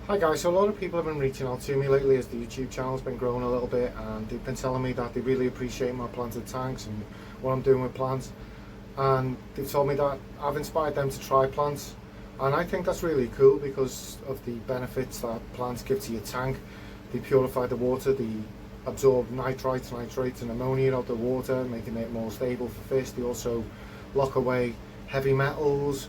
Hi guys, so a lot of people have been reaching out to me lately as the YouTube channel's been growing a little bit, and they've been telling me that they really appreciate my planted tanks and what I'm doing with plants, and they've told me that I've inspired them to try plants, and I think that's really cool because of the benefits that plants give to your tank. They purify the water, they absorb nitrates and ammonia out of the water, making it more stable for fish. They also lock away heavy metals.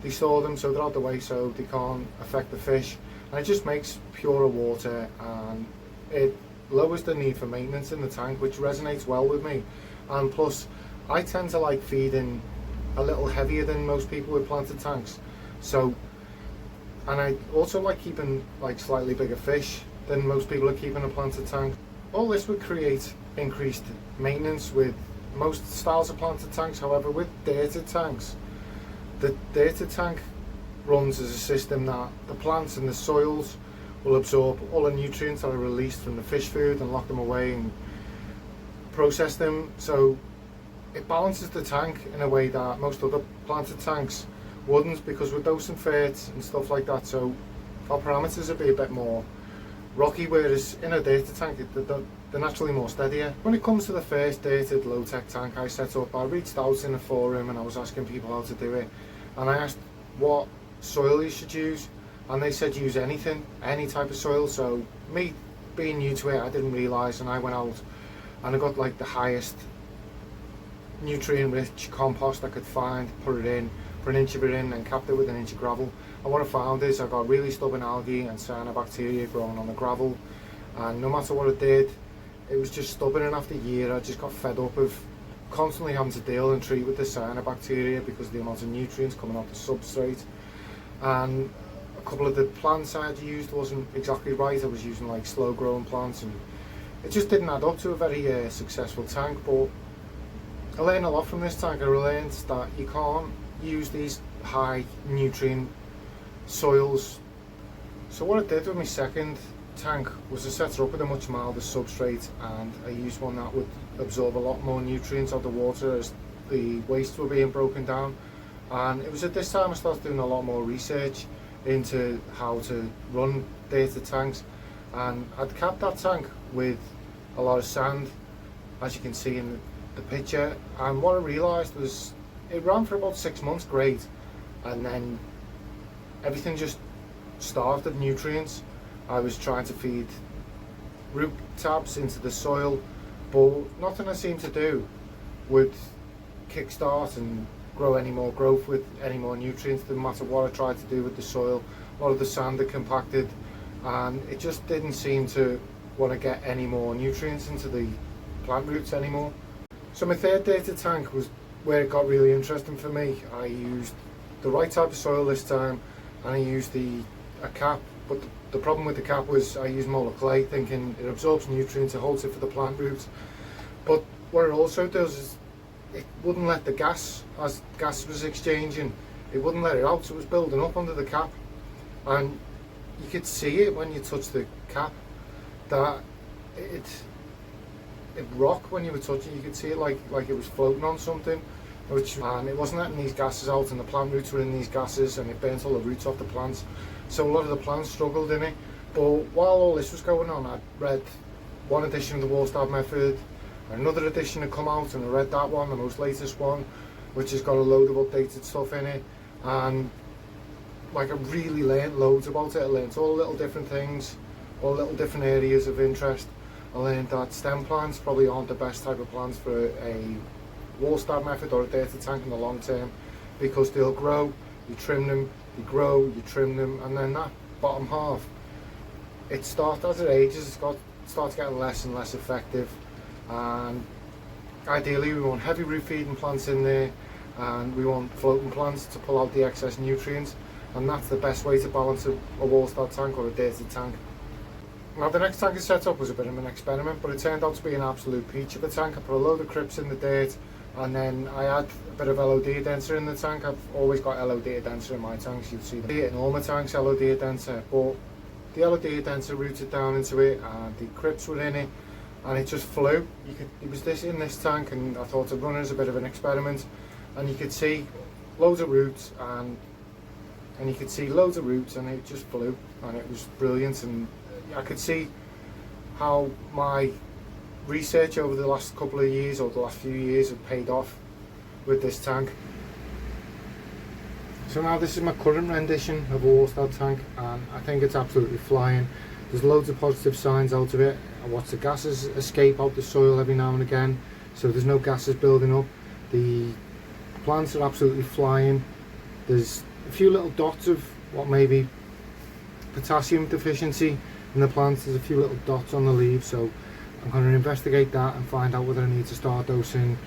They store them so they're out the way so they can't affect the fish, and it just makes purer water, and it lowers the need for maintenance in the tank, which resonates well with me. And plus, I tend to like feeding a little heavier than most people with planted tanks, and I also like keeping like slightly bigger fish than most people are keeping a planted tank. All this would create increased maintenance with most styles of planted tanks. However, with dated tanks, the data tank runs as a system that the plants and the soils will absorb all the nutrients that are released from the fish food and lock them away and process them. So it balances the tank in a way that most other planted tanks wouldn't, because we're dosing ferts and stuff like that, so our parameters would be a bit more rocky, whereas in a data tank they're naturally more steadier. When it comes to the first dated low-tech tank I set up, I reached out in a forum and I was asking people how to do it, and I asked what soil you should use, and they said use anything, any type of soil. So me being new to it, I didn't realise, and I went out and I got like the highest nutrient rich compost I could find, put it in, put an inch of it in and capped it with an inch of gravel. And what I found is I got really stubborn algae and cyanobacteria growing on the gravel, and no matter what I did, it was just stubborn. And after a year I just got fed up of constantly having to deal and treat with the cyanobacteria because of the amount of nutrients coming off the substrate. And a couple of the plants I had used wasn't exactly right. I was using like slow growing plants, and it just didn't add up to a very successful tank. But I learned a lot from this tank. I learned that you can't use these high nutrient soils. So what I did with my second tank was I set it up with a much milder substrate, and I used one that would absorb a lot more nutrients out of the water as the wastes were being broken down. And it was at this time I started doing a lot more research into how to run data tanks, and I'd capped that tank with a lot of sand, as you can see in the picture. And what I realised was it ran for about 6 months great, and then everything just starved of nutrients. I was trying to feed root tabs into the soil, but nothing I seemed to do would kickstart and grow any more growth with any more nutrients, no matter what I tried to do with the soil. A lot of the sand had compacted, and it just didn't seem to want to get any more nutrients into the plant roots anymore. So my third data tank was where it got really interesting for me. I used the right type of soil this time, and I used a cap, but the problem with the cap was I used molar clay, thinking it absorbs nutrients, it holds it for the plant roots. But what it also does is it wouldn't let the gas, as gas was exchanging, it wouldn't let it out, so it was building up under the cap. And you could see it when you touch the cap, that it rocked when you were touching. You could see it like it was floating on something, and it wasn't letting these gases out, and the plant roots were in these gases, and it burnt all the roots off the plants. So a lot of the plants struggled in it. But while all this was going on, I read one edition of the Walstad method, another edition had come out, and I read that one, the most latest one, which has got a load of updated stuff in it. And like I really learned loads about it. I learned all little different things, all little different areas of interest. I learned that stem plants probably aren't the best type of plants for a Walstad method or a data tank in the long term, because they'll grow, you trim them, they grow, you trim them, and then that bottom half, it starts, as it ages, it starts getting less and less effective. And ideally we want heavy root feeding plants in there, and we want floating plants to pull out the excess nutrients, and that's the best way to balance a Walstad tank or a data tank. Now the next tank I set up was a bit of an experiment, but it turned out to be an absolute peach of a tank. I put a load of crypts in the dirt, and then I had a bit of LOD denser in the tank. I've always got LOD denser in my tanks, you'll see them in all my tanks, LOD denser. But the LOD denser rooted down into it, and the crypts were in it, and it just flew. It was this in this tank, and I thought I'd run it as a bit of an experiment. And you could see loads of roots, and and you could see loads of roots, and it just flew, and it was brilliant. And I could see how my research over the last couple of years, or the last few years, had paid off with this tank. So now this is my current rendition of a Walstad tank, and I think it's absolutely flying. There's loads of positive signs out of it. I watch the gases escape out the soil every now and again, so there's no gases building up. The plants are absolutely flying. There's a few little dots of what may be potassium deficiency in the plants. There's a few little dots on the leaves, so I'm going to investigate that and find out whether I need to start dosing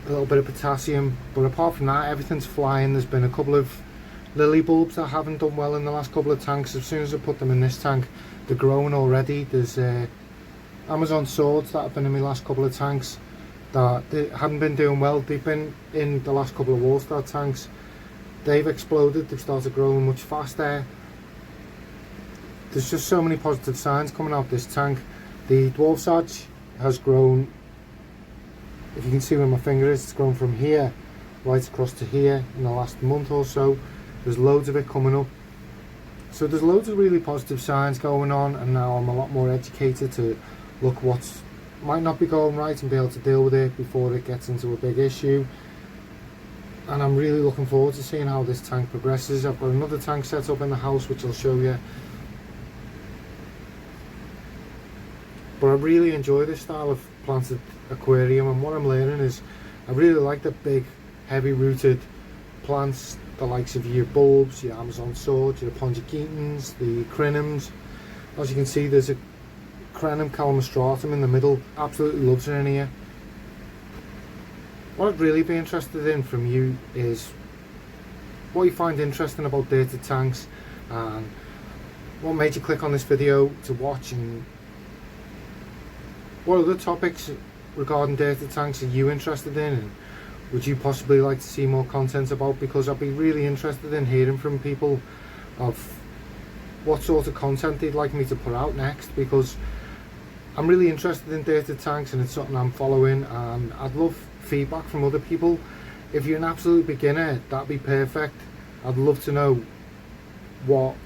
a little bit of potassium. But apart from that, everything's flying. There's been a couple of lily bulbs that haven't done well in the last couple of tanks. As soon as I put them in this tank, they're growing already. There's Amazon swords that have been in my last couple of tanks that they haven't been doing well. They've been in the last couple of Walstad tanks. They've exploded. They've started growing much faster. There's just so many positive signs coming out this tank. The dwarf sedge has grown, if you can see where my finger is, it's grown from here right across to here in the last month or so. There's loads of it coming up. So there's loads of really positive signs going on, and now I'm a lot more educated to look what might not be going right and be able to deal with it before it gets into a big issue. And I'm really looking forward to seeing how this tank progresses. I've got another tank set up in the house which I'll show you. But I really enjoy this style of planted aquarium, and what I'm learning is I really like the big heavy rooted plants, the likes of your bulbs, your Amazon swords, your Ponticetans, the crinums. As you can see, there's a crinum calamastratum in the middle. Absolutely loves it in here. What I'd really be interested in from you is what you find interesting about dated tanks, and what made you click on this video to watch, and what other topics regarding dated tanks are you interested in, and would you possibly like to see more content about? Because I'd be really interested in hearing from people of what sort of content they'd like me to put out next, because I'm really interested in dated tanks and it's something I'm following, and I'd love feedback from other people. If you're an absolute beginner, that'd be perfect. I'd love to know what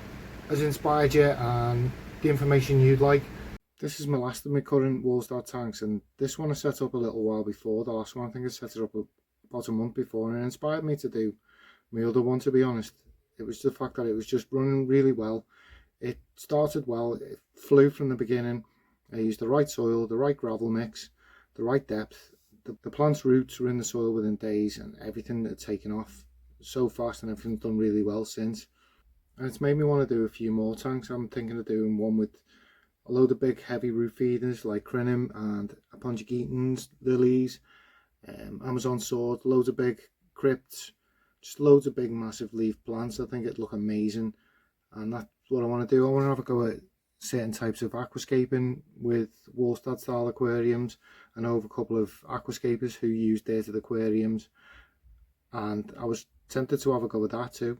has inspired you and the information you'd like. This is my last of my current Walstad tanks, and this one I set up a little while before. The last one I think I set it up about a month before, and it inspired me to do my other one, to be honest. It was the fact that it was just running really well. It started well, it flew from the beginning. I used the right soil, the right gravel mix, the right depth. The plant's roots were in the soil within days, and everything had taken off so fast, and everything's done really well since. And it's made me want to do a few more tanks. I'm thinking of doing one with a load of big heavy root feeders like crinum and Ponticetans, lilies, Amazon sword, loads of big crypts, just loads of big massive leaf plants. I think it'd look amazing, and that's what I want to do. I want to have a go at certain types of aquascaping with Walstad style aquariums. I know of a couple of aquascapers who use dated aquariums, and I was tempted to have a go with that too.